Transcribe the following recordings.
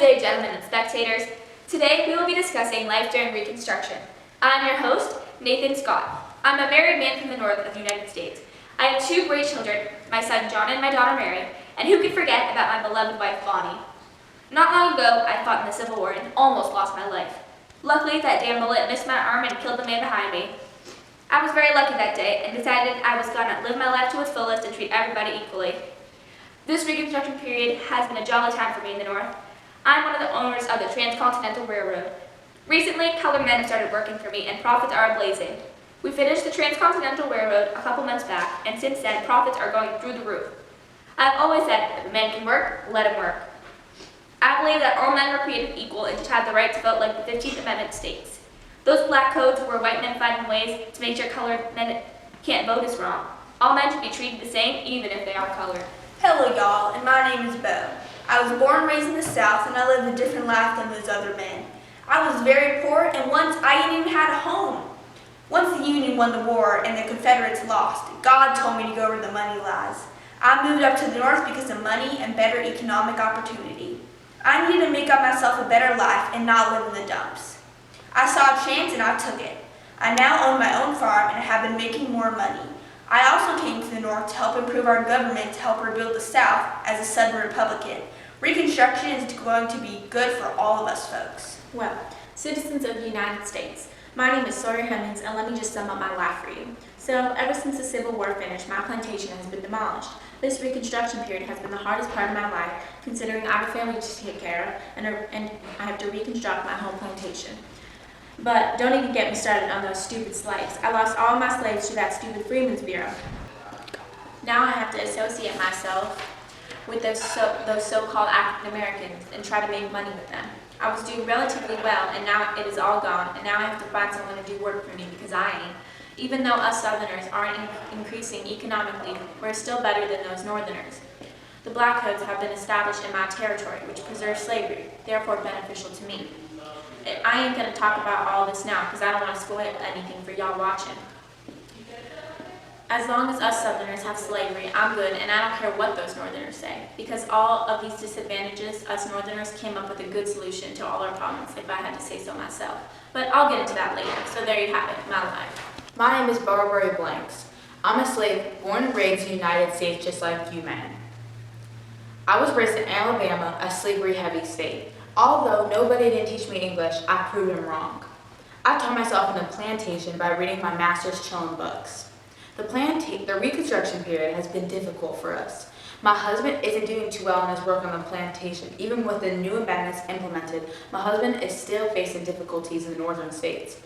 day, gentlemen and spectators. Today we will be discussing life during Reconstruction. I'm your host, Nathan Scott. I'm a married man from the north of the United States. I have two great children, my son John and my daughter Mary, and who could forget about my beloved wife Bonnie. Not long ago, I fought in the Civil War and almost lost my life. Luckily, that damn bullet missed my arm and killed the man behind me. I was very lucky that day and decided I was gonna live my life to its fullest and treat everybody equally. This Reconstruction period has been a jolly time for me in the north. I'm one of the owners of the Transcontinental Railroad. Recently, colored men have started working for me and profits are ablazing. We finished the Transcontinental Railroad a couple months back, and since then, profits are going through the roof. I've always said, if a man can work, let him work. I believe that all men were created equal and should have the right to vote like the 15th Amendment states. Those black codes where white men find ways to make sure colored men can't vote is wrong. All men should be treated the same, even if they are colored. Hello y'all, and my name is Bo. I was born and raised in the South, and I lived a different life than those other men. I was very poor, and once I didn't even have a home. Once the Union won the war and the Confederates lost, God told me to go where the money lies. I moved up to the north because of money and better economic opportunity. I needed to make up myself a better life and not live in the dumps. I saw a chance and I took it. I now own my own farm and have been making more money. I also came to the north to help improve our government to help rebuild the South as a Southern Republican. Reconstruction is going to be good for all of us folks. Well, citizens of the United States, my name is Sawyer Hemmings, and let me just sum up my life for you. So, ever since the Civil War finished, my plantation has been demolished. This Reconstruction period has been the hardest part of my life, considering I have a family to take care of, and I have to reconstruct my home plantation. But don't even get me started on those stupid slaves. I lost all my slaves to that stupid Freedmen's Bureau. Now I have to associate myself with those so-called African Americans and try to make money with them. I was doing relatively well, and now it is all gone, and now I have to find someone to do work for me because I ain't. Even though us Southerners aren't increasing economically, we're still better than those Northerners. The black codes have been established in my territory, which preserves slavery, therefore beneficial to me. I ain't going to talk about all this now because I don't want to spoil anything for y'all watching. As long as us Southerners have slavery, I'm good, and I don't care what those Northerners say, because all of these disadvantages, us Northerners came up with a good solution to all our problems, if I had to say so myself. But I'll get into that later, so there you have it, my life. My name is Barbara Blanks. I'm a slave born and raised in the United States just like you men. I was raised in Alabama, a slavery-heavy state. Although nobody didn't teach me English, I proved them wrong. I taught myself in the plantation by reading my master's children books. The Reconstruction period has been difficult for us. My husband isn't doing too well in his work on the plantation. Even with the new amendments implemented, my husband is still facing difficulties in the northern states.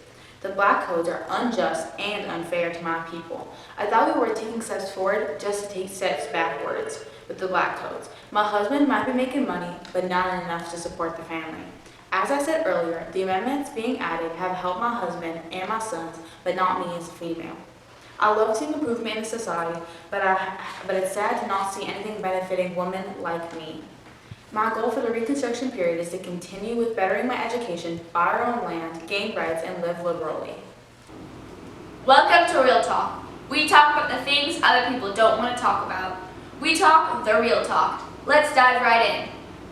The black codes are unjust and unfair to my people. I thought we were taking steps forward just to take steps backwards with the black codes. My husband might be making money, but not enough to support the family. As I said earlier, the amendments being added have helped my husband and my sons, but not me as a female. I love seeing improvement in society, but it's sad to not see anything benefiting women like me. My goal for the Reconstruction period is to continue with bettering my education, buy our own land, gain rights, and live liberally. Welcome to Real Talk. We talk about the things other people don't want to talk about. We talk the real talk. Let's dive right in.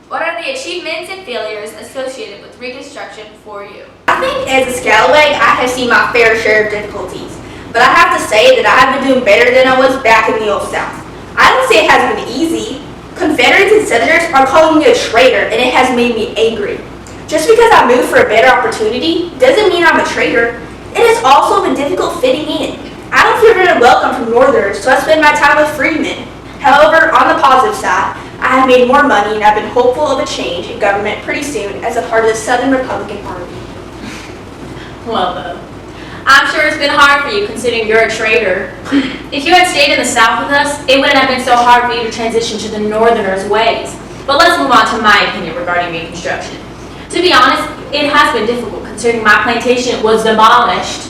What are the achievements and failures associated with Reconstruction for you? I think as a scalawag, I have seen my fair share of difficulties. But I have to say that I have been doing better than I was back in the old South. I don't say it has been easy. Confederates and Southerners are calling me a traitor, and it has made me angry. Just because I moved for a better opportunity doesn't mean I'm a traitor. It has also been difficult fitting in. I don't feel very welcome from Northerners, so I spend my time with freedmen. However, on the positive side, I have made more money and I've been hopeful of a change in government pretty soon as a part of the Southern Republican Party. Well, though, I'm sure it's been hard for you considering you're a traitor. If you had stayed in the South with us, it wouldn't have been so hard for you to transition to the Northerners' ways. But let's move on to my opinion regarding Reconstruction. To be honest, it has been difficult considering my plantation was demolished.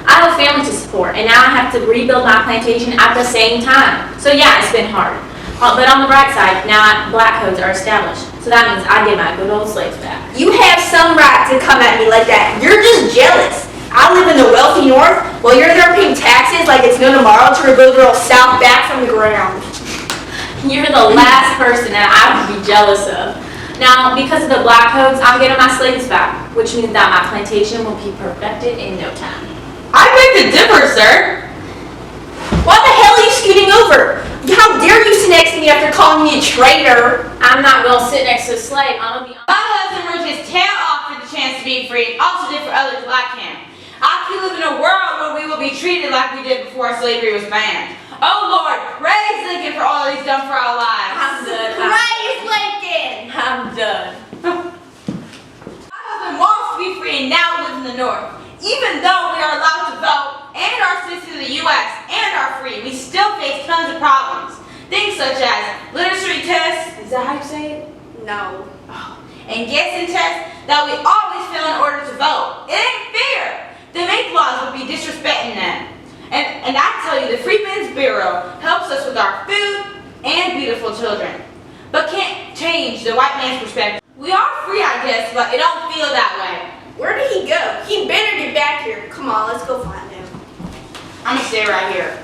I have a family to support, and now I have to rebuild my plantation at the same time. So yeah, it's been hard. But on the bright side, now black codes are established. So that means I get my good old slaves back. You have some right to come at me like that. You're just jealous. I live in the wealthy north while you're there paying taxes like it's no tomorrow to rebuild the old South back from the ground. You're the last person that I would be jealous of. Now, because of the black codes, I'm getting my slaves back, which means that my plantation will be perfected in no time. I beg to differ, sir. Why the hell are you scooting over? How dare you sit next to me after calling me a traitor? I'm not gonna sit next to a slave. I'm gonna be My husband worked his tail off for the chance to be free, and also did for others like him. I can live in a world where we will be treated like we did before slavery was banned. Oh Lord, praise Lincoln for all he's done for our lives. I'm done. Praise Lincoln! I'm done. My husband wants to be free and now lives in the North. Even though we are allowed to vote and are citizens of the U.S. and are free, we still face tons of problems. Things such as literacy tests, is that how you say it? No. And guessing tests that we always fail in order to vote. It ain't fair. The make laws would be disrespecting them. And I tell you, the Freedmen's Bureau helps us with our food and beautiful children, but can't change the white man's perspective. We are free, I guess, but it don't feel that way. Where did he go? He better get back here. Come on, let's go find him. I'm gonna stay right here.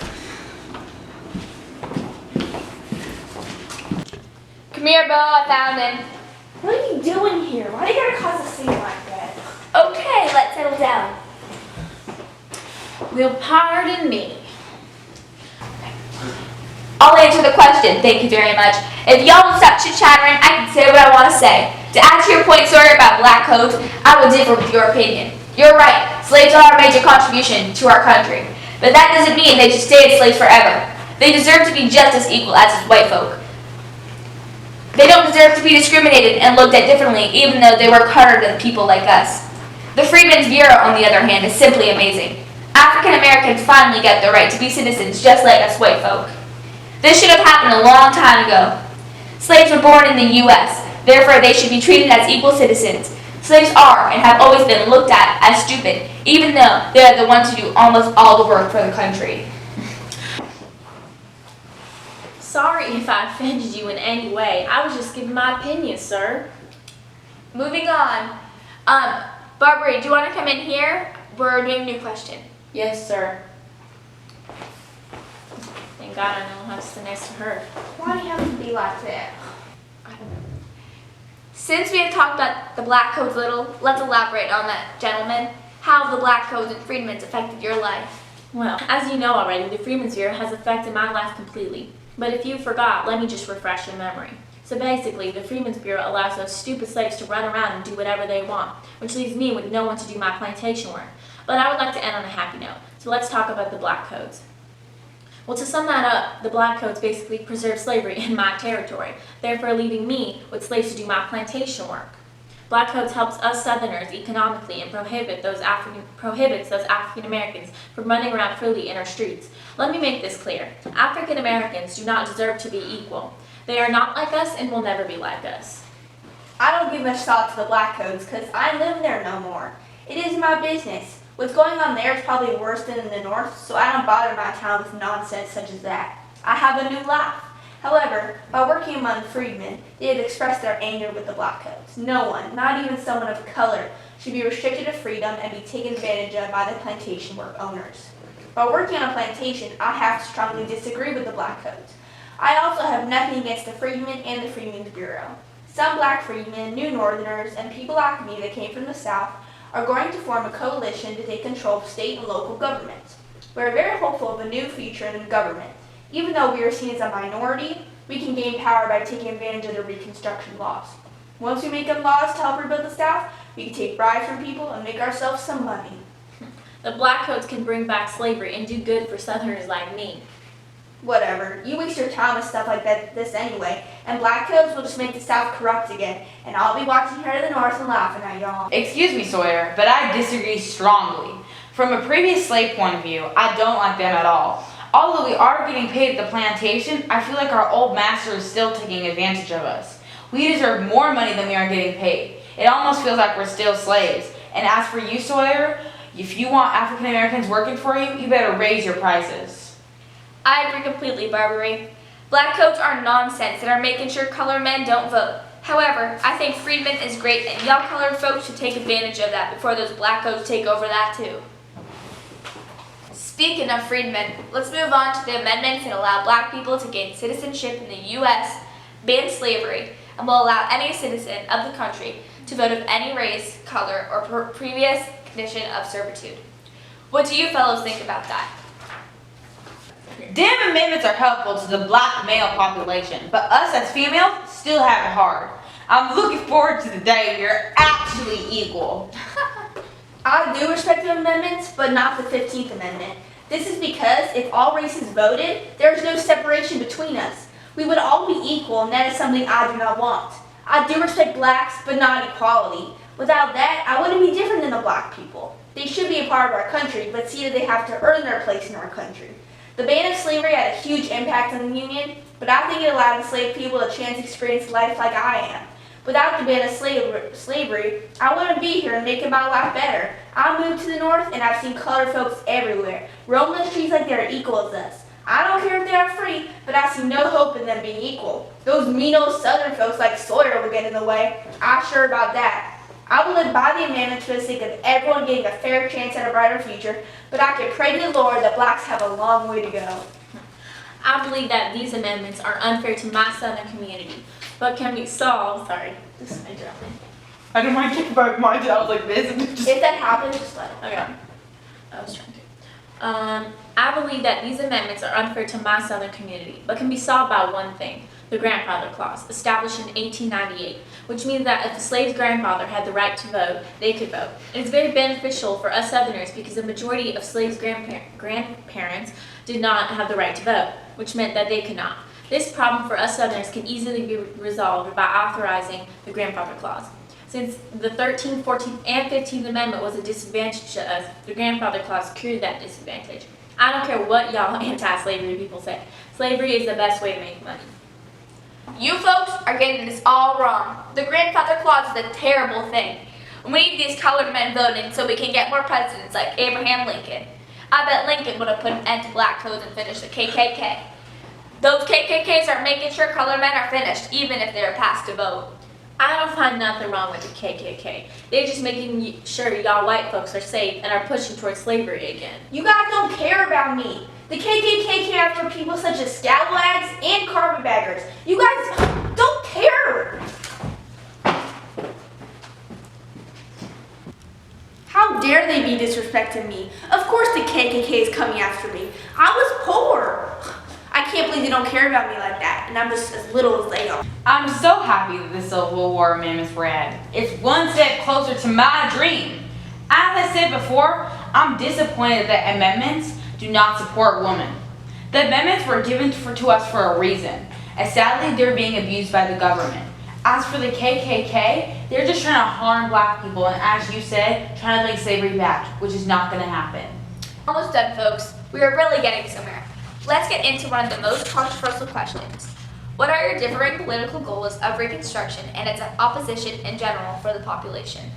Come here, Bo, I found him. What are you doing here? Why do you gotta cause a scene like that? Okay, let's settle down. Will pardon me. I'll answer the question, thank you very much. If y'all will stop chit-chattering, I can say what I want to say. To add to your point, Sawyer, about black coats, I would differ with your opinion. You're right, slaves are a major contribution to our country. But that doesn't mean they should stay as slaves forever. They deserve to be just as equal as white folk. They don't deserve to be discriminated and looked at differently, even though they work harder than people like us. The Freedmen's Bureau, on the other hand, is simply amazing. African Americans finally get the right to be citizens just like us white folk. This should have happened a long time ago. Slaves were born in the U.S., therefore they should be treated as equal citizens. Slaves are and have always been looked at as stupid, even though they are the ones who do almost all the work for the country. Sorry if I offended you in any way. I was just giving my opinion, sir. Moving on. Barbary, do you want to come in here? We're doing a new question. Yes, sir. Thank God I know how to sit next to her. Why do you have to be like that? Since we have talked about the black codes a little, let's elaborate on that, gentlemen. How have the black codes and freedmen's affected your life? Well, as you know already, the Freedmen's Bureau has affected my life completely. But if you forgot, let me just refresh your memory. So basically, the Freedmen's Bureau allows those stupid slaves to run around and do whatever they want, which leaves me with no one to do my plantation work. But I would like to end on a happy note, so let's talk about the black codes. Well, to sum that up, the black codes basically preserve slavery in my territory, therefore leaving me with slaves to do my plantation work. Black codes helps us Southerners economically and prohibits those African Americans from running around freely in our streets. Let me make this clear. African Americans do not deserve to be equal. They are not like us and will never be like us. I don't give much thought to the black codes because I ain't living there no more. It is my business. What's going on there is probably worse than in the north, so I don't bother my time with nonsense such as that. I have a new life. However, by working among the freedmen, they have expressed their anger with the black codes. No one, not even someone of color, should be restricted of freedom and be taken advantage of by the plantation work owners. While working on a plantation, I have to strongly disagree with the black codes. I also have nothing against the freedmen and the Freedmen's Bureau. Some black freedmen, new northerners, and people like me that came from the South are going to form a coalition to take control of state and local governments. We are very hopeful of a new future in the government. Even though we are seen as a minority, we can gain power by taking advantage of the Reconstruction laws. Once we make up laws to help rebuild the South, we can take bribes from people and make ourselves some money. The black codes can bring back slavery and do good for Southerners like me. Whatever. You waste your time with stuff like this anyway, and black codes will just make the South corrupt again, and I'll be watching here to the north and laughing at y'all. Excuse me, Sawyer, but I disagree strongly. From a previous slave point of view, I don't like them at all. Although we are getting paid at the plantation, I feel like our old master is still taking advantage of us. We deserve more money than we are getting paid. It almost feels like we're still slaves. And as for you, Sawyer, if you want African Americans working for you, you better raise your prices. I agree completely, Barbary. Black coats are nonsense and are making sure colored men don't vote. However, I think freedmen is great and y'all colored folks should take advantage of that before those black coats take over that too. Speaking of freedmen, let's move on to the amendments that allow black people to gain citizenship in the U.S., ban slavery, and will allow any citizen of the country to vote of any race, color, or previous condition of servitude. What do you fellows think about that? Damn amendments are helpful to the black male population, but us as females still have it hard. I'm looking forward to the day we are actually equal. I do respect the amendments, but not the 15th Amendment. This is because if all races voted, there is no separation between us. We would all be equal, and that is something I do not want. I do respect blacks, but not equality. Without that, I wouldn't be different than the black people. They should be a part of our country, but see that they have to earn their place in our country. The ban of slavery had a huge impact on the Union, but I think it allowed enslaved people a chance to experience life like I am. Without the ban of slavery, I wouldn't be here and making my life better. I moved to the north and I've seen colored folks everywhere, roaming the streets like they're equal as us. I don't care if they are free, but I see no hope in them being equal. Those mean old southern folks like Sawyer will get in the way. I'm sure about that. I will live by the amendments for the sake of everyone getting a fair chance at a brighter future, but I can pray to the Lord that blacks have a long way to go. I believe that these amendments are unfair to my southern community, but can be solved. Sorry, this is my job. I don't mind kicking my jaws like this. And just... If that happens, just let it. Okay. I was trying to. I believe that these amendments are unfair to my southern community, but can be solved by one thing: the grandfather clause, established in 1898, which means that if a slave's grandfather had the right to vote, they could vote. And it's very beneficial for us Southerners because the majority of slaves' grandparents did not have the right to vote, which meant that they could not. This problem for us Southerners can easily be resolved by authorizing the grandfather clause. Since the 13th, 14th, and 15th Amendment was a disadvantage to us, the grandfather clause cured that disadvantage. I don't care what y'all anti-slavery people say. Slavery is the best way to make money. You folks are getting this all wrong. The grandfather clause is a terrible thing. We need these colored men voting so we can get more presidents like Abraham Lincoln. I bet Lincoln would have put an end to black codes and finished the KKK. Those KKKs are making sure colored men are finished, even if they're passed to vote. I don't find nothing wrong with the KKK. They're just making sure y'all white folks are safe and are pushing towards slavery again. You guys don't care about me. The KKK came after people such as scalawags and carpetbaggers. You guys don't care. How dare they be disrespecting me? Of course the KKK is coming after me. I was poor. I can't believe they don't care about me like that, and I'm just as little as they are. I'm so happy that the Civil War amendments were added. It's one step closer to my dream. As I said before, I'm disappointed that amendments do not support women. The amendments were given to us for a reason, and sadly they're being abused by the government. As for the KKK, they're just trying to harm black people and, as you said, trying to bring slavery back, which is not going to happen. Almost done, folks. We are really getting somewhere. Let's get into one of the most controversial questions. What are your differing political goals of Reconstruction and its opposition in general for the population?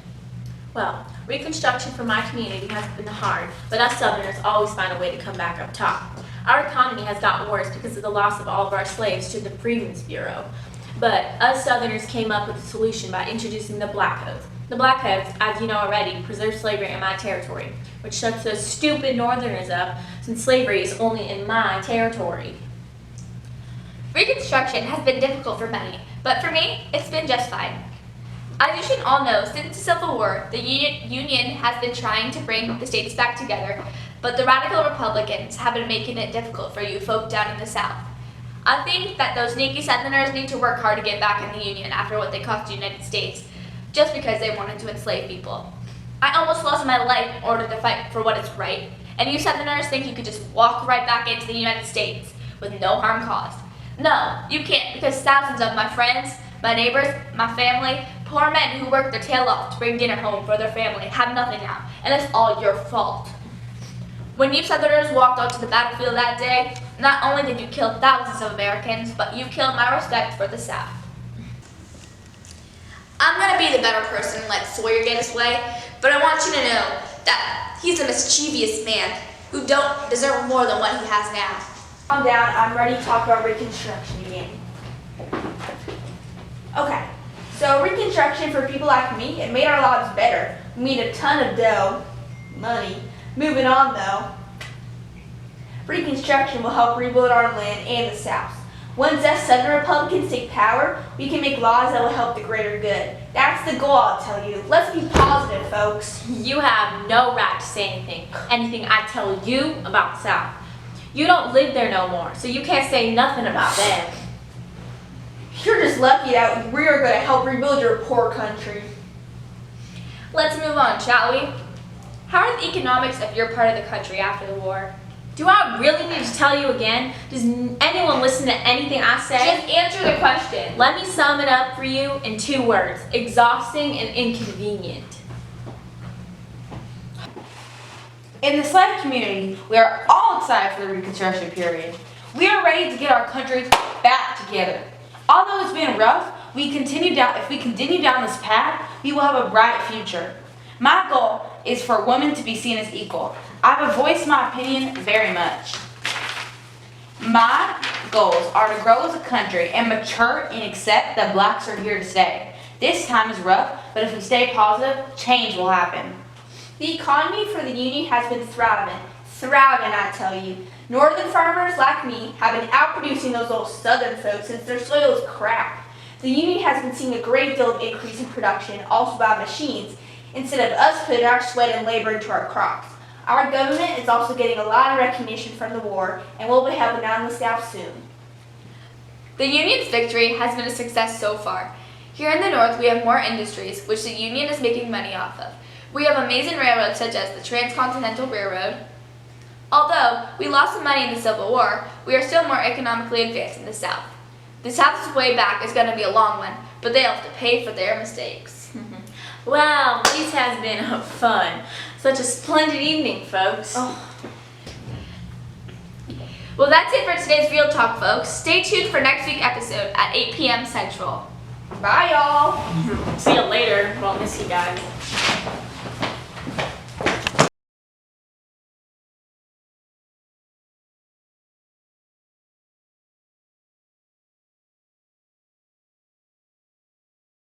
Well, Reconstruction for my community has been hard, but us Southerners always find a way to come back up top. Our economy has gotten worse because of the loss of all of our slaves to the Freedmen's Bureau. But us Southerners came up with a solution by introducing the Black Codes. The Black Codes, as you know already, preserve slavery in my territory, which shuts those stupid Northerners up since slavery is only in my territory. Reconstruction has been difficult for many, but for me, it's been just fine. As you should all know, since the Civil War, the Union has been trying to bring the states back together, but the radical Republicans have been making it difficult for you folk down in the South. I think that those sneaky Southerners need to work hard to get back in the Union after what they cost the United States, just because they wanted to enslave people. I almost lost my life in order to fight for what is right, and you Southerners think you could just walk right back into the United States with no harm caused. No, you can't, because thousands of my friends, my neighbors, my family, poor men who work their tail off to bring dinner home for their family have nothing now, and it's all your fault. When you Southerners walked onto the battlefield that day, not only did you kill thousands of Americans, but you killed my respect for the South. I'm gonna be the better person and let Sawyer get his way, but I want you to know that he's a mischievous man who don't deserve more than what he has now. Calm down, I'm ready to talk about Reconstruction again. Okay, so Reconstruction for people like me, it made our lives better. We made a ton of dough, money. Moving on though, Reconstruction will help rebuild our land and the South. Once us Southern Republicans take power, we can make laws that will help the greater good. That's the goal, I'll tell you. Let's be positive, folks. You have no right to say anything I tell you about the South. You don't live there no more, so you can't say nothing about them. You're just lucky that we are going to help rebuild your poor country. Let's move on, shall we? How are the economics of your part of the country after the war? Do I really need to tell you again? Does anyone listen to anything I say? Just answer the question. Let me sum it up for you in 2 words: exhausting and inconvenient. In the slave community, we are all excited for the Reconstruction period. We are ready to get our country back together. Although it's been rough, if we continue down this path, we will have a bright future. My goal is for women to be seen as equal. I have voiced my opinion very much. My goals are to grow as a country and mature and accept that blacks are here to stay. This time is rough, but if we stay positive, change will happen. The economy for the Union has been thriving, I tell you. Northern farmers like me have been outproducing those old Southern folks since their soil is crap. The Union has been seeing a great deal of increase in production, also by machines, instead of us putting our sweat and labor into our crops. Our government is also getting a lot of recognition from the war, and we'll be helping out in the South soon. The Union's victory has been a success so far. Here in the North, we have more industries, which the Union is making money off of. We have amazing railroads such as the Transcontinental Railroad. Although we lost some money in the Civil War, we are still more economically advanced in the South. The South's way back is going to be a long one, but they'll have to pay for their mistakes. Well, this has been fun. Such a splendid evening, folks. Well, that's it for today's Real Talk, folks. Stay tuned for next week's episode at 8 p.m. Central. Bye, y'all. See you later. Well, miss you guys.